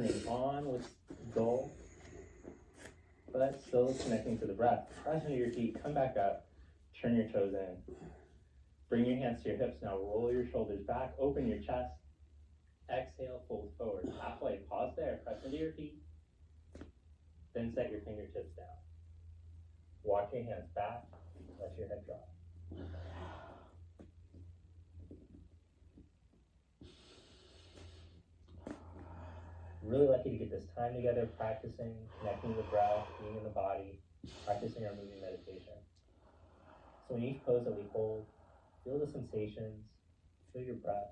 turning on with dull, but still connecting to the breath. Press into your feet, come back up, turn your toes in. Bring your hands to your hips. Now roll your shoulders back, open your chest. Exhale, fold forward. Halfway, pause there, press into your feet. Then set your fingertips down. Walk your hands back, let your head drop. Really lucky to get this time together, practicing, connecting the breath, being in the body, practicing our moving meditation. So in each pose that we hold, feel the sensations, feel your breath.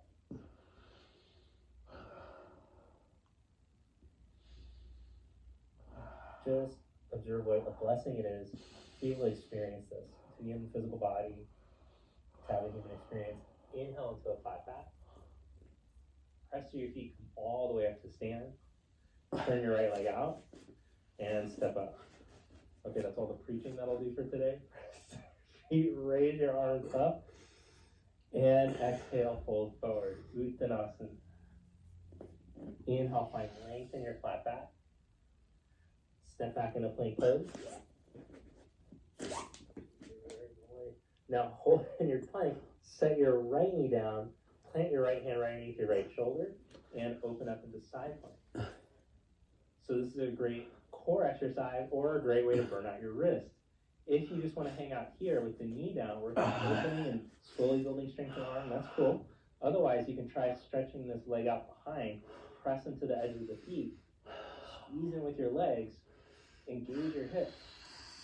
Just observe what a blessing it is to be able to experience this, to be in the physical body, to have a human experience. Inhale into a flat back. Press to your feet, come all the way up to stand. Turn your right leg out and step up. Okay, that's all the preaching that I'll do for today. Feet, raise your arms up and exhale, fold forward. Uttanasana. Inhale, find length in your flat back. Step back into plank pose. Now hold in your plank, set your right knee down, plant your right hand right underneath your right shoulder, and open up into side plank. So this is a great core exercise or a great way to burn out your wrist. If you just want to hang out here with the knee down, work on opening and slowly building strength in the arm, that's cool. Otherwise, you can try stretching this leg out behind, press into the edge of the feet, squeeze in with your legs, engage your hips,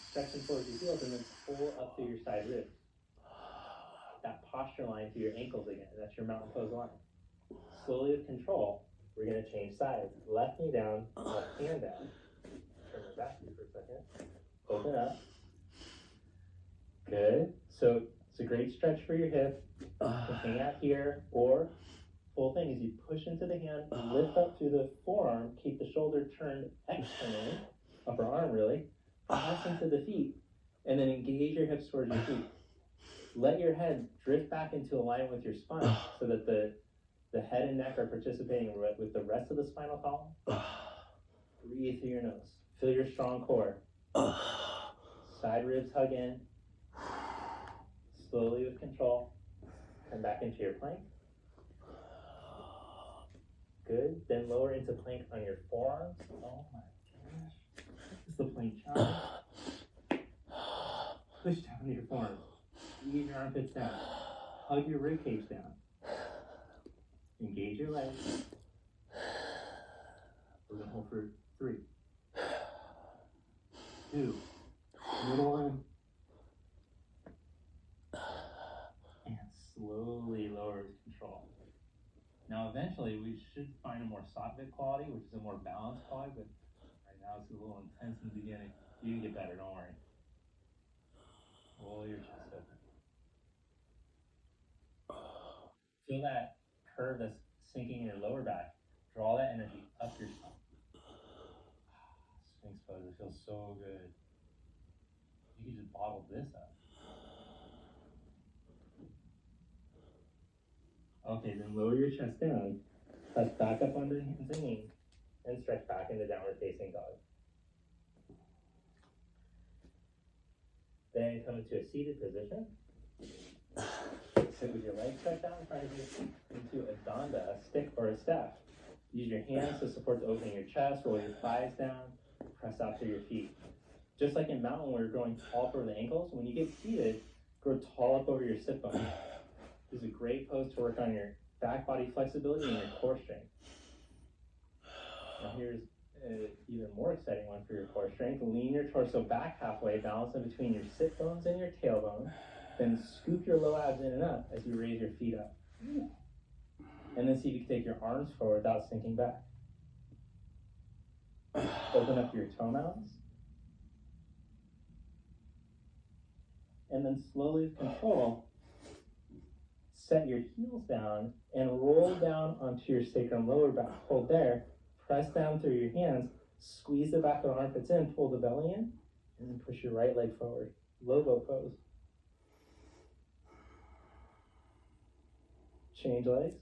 stretching towards your heels, and then pull up through your side ribs. That posture line through your ankles again, that's your mountain pose line. Slowly with control, we're going to change sides. Left knee down, left hand down. Turn my back to you for a second. Open up. Good. So it's a great stretch for your hip. You can hang out here, or full thing is you push into the hand, lift up through the forearm, keep the shoulder turned externally, upper arm really, press into the feet, and then engage your hips towards your feet. Let your head drift back into alignment with your spine so that the head and neck are participating with the rest of the spinal column. Breathe through your nose. Feel your strong core. Side ribs hug in. Slowly with control. Come back into your plank. Good. Then lower into plank on your forearms. Oh my gosh. It's the plank challenge. Push down into your forearms. Squeeze your armpits down. Hug your rib cage down. Engage your legs. We're going to hold for 3, 2, middle one, and slowly lower with control. Now eventually we should find a more sattvic quality, which is a more balanced quality, but right now it's a little intense in the beginning. You can get better, don't worry. Roll your chest open. Feel that curve that's sinking in your lower back. Draw that energy up your spine. Sphinx pose, it feels so good. You can just bottle this up. Okay, then lower your chest down. Press back up under hands and knees, and stretch back into downward facing dog. Then come into a seated position. Sit with your legs stretched out in front of you into a danda, a stick or a staff. Use your hands to support the opening of your chest, roll your thighs down, press out through your feet. Just like in mountain where you're growing tall over the ankles, when you get seated, grow tall up over your sit bone. This is a great pose to work on your back body flexibility and your core strength. Now here's an even more exciting one for your core strength. Lean your torso back halfway, balance in between your sit bones and your tailbone. Then scoop your low abs in and up as you raise your feet up. And then see if you can take your arms forward without sinking back. Open up your toe mounts. And then slowly with control, set your heels down and roll down onto your sacrum lower back. Hold there. Press down through your hands. Squeeze the back of the armpits in. Pull the belly in. And then push your right leg forward. Logo pose. Change legs.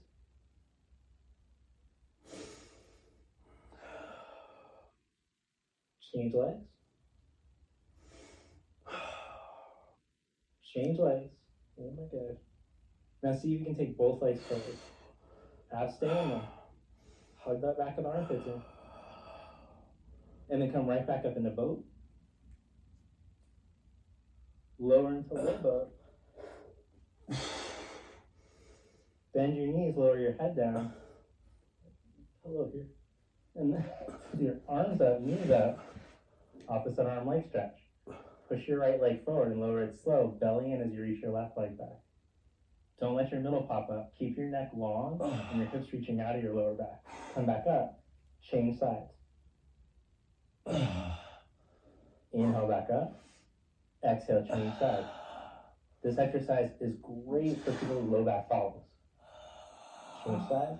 Change legs. Change legs. Oh my gosh. Now see if you can take both legs forward. Stay in them. Hug that back of the armpits in. And then come right back up into boat. Lower into low boat. Bend your knees, lower your head down. Hello here. And then with your arms up, knees up. Opposite arm leg stretch. Push your right leg forward and lower it slow. Belly in as you reach your left leg back. Don't let your middle pop up. Keep your neck long and your hips reaching out of your lower back. Come back up. Change sides. Inhale back up. Exhale, change sides. This exercise is great for people with low back problems. Change sides.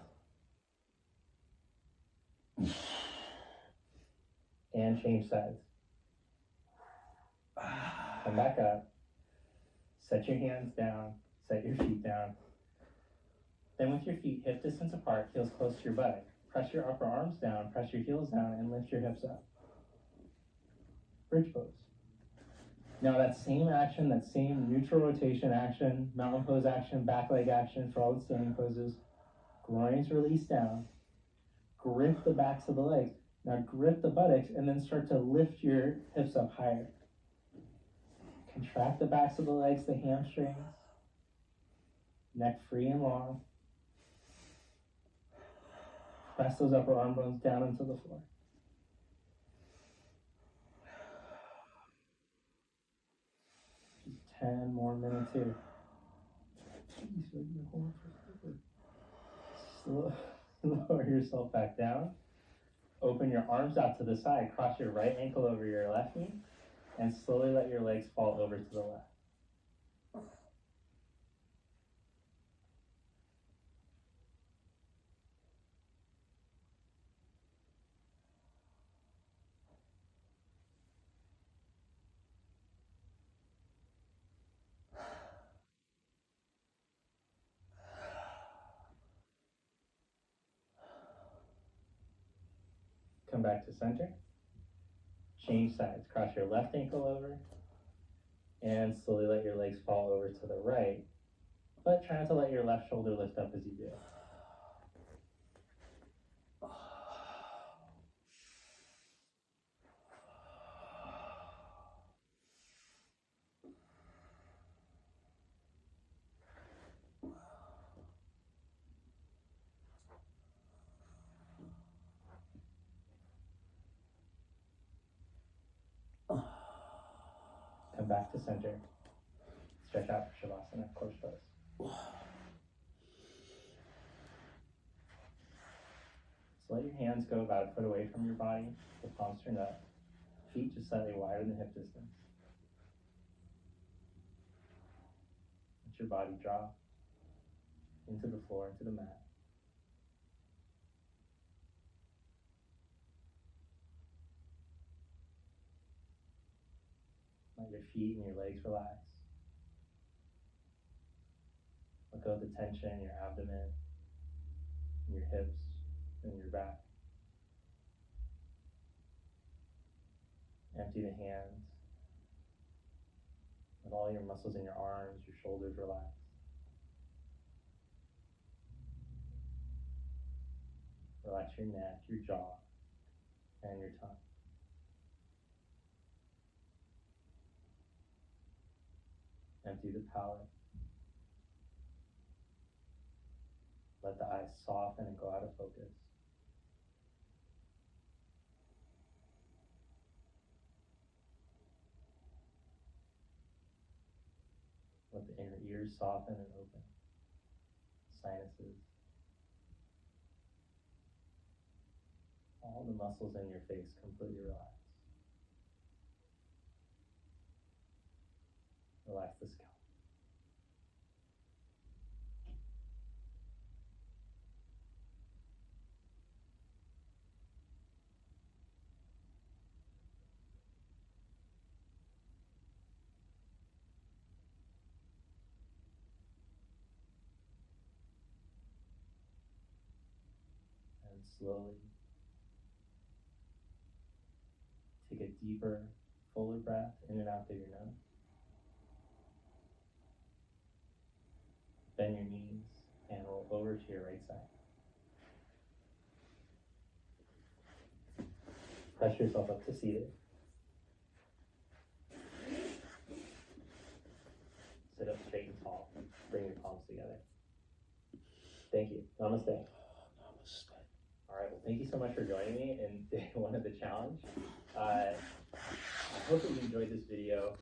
And change sides. Come back up. Set your hands down. Set your feet down. Then with your feet hip distance apart, heels close to your butt. Press your upper arms down, press your heels down, and lift your hips up. Bridge pose. Now that same action, that same neutral rotation action, mountain pose action, back leg action for all the standing poses. Groins release down. Grip the backs of the legs. Now grip the buttocks and then start to lift your hips up higher. Contract the backs of the legs, the hamstrings. Neck free and long. Press those upper arm bones down into the floor. Just 10 more minutes here. Jeez, you're going for lower yourself back down. Open your arms out to the side. Cross your right ankle over your left knee. And slowly let your legs fall over to the left. Come back to center. Change sides. Cross your left ankle over. And slowly let your legs fall over to the right. But try not to let your left shoulder lift up as you do. Come back to center. Stretch out for Shavasana, corpse pose. So let your hands go about a foot away from your body, the palms turned up, feet just slightly wider than hip distance. Let your body drop into the floor, into the mat. Let your feet and your legs relax. Let go of the tension in your abdomen, in your hips, and your back. Empty the hands. Let all your muscles in your arms, your shoulders relax. Relax your neck, your jaw, and your tongue. Empty the palate. Let the eyes soften and go out of focus. Let the inner ears soften and open. Sinuses. All the muscles in your face completely relax. Relax the scalp. And slowly Take a deeper, fuller breath in and out through your nose. Bend your knees and roll over to your right side. Press yourself up to seated. Sit up straight and tall. Bring your palms together. Thank you. Namaste. Namaste. All right. Well, thank you so much for joining me in day one of the challenge. I hope that you enjoyed this video.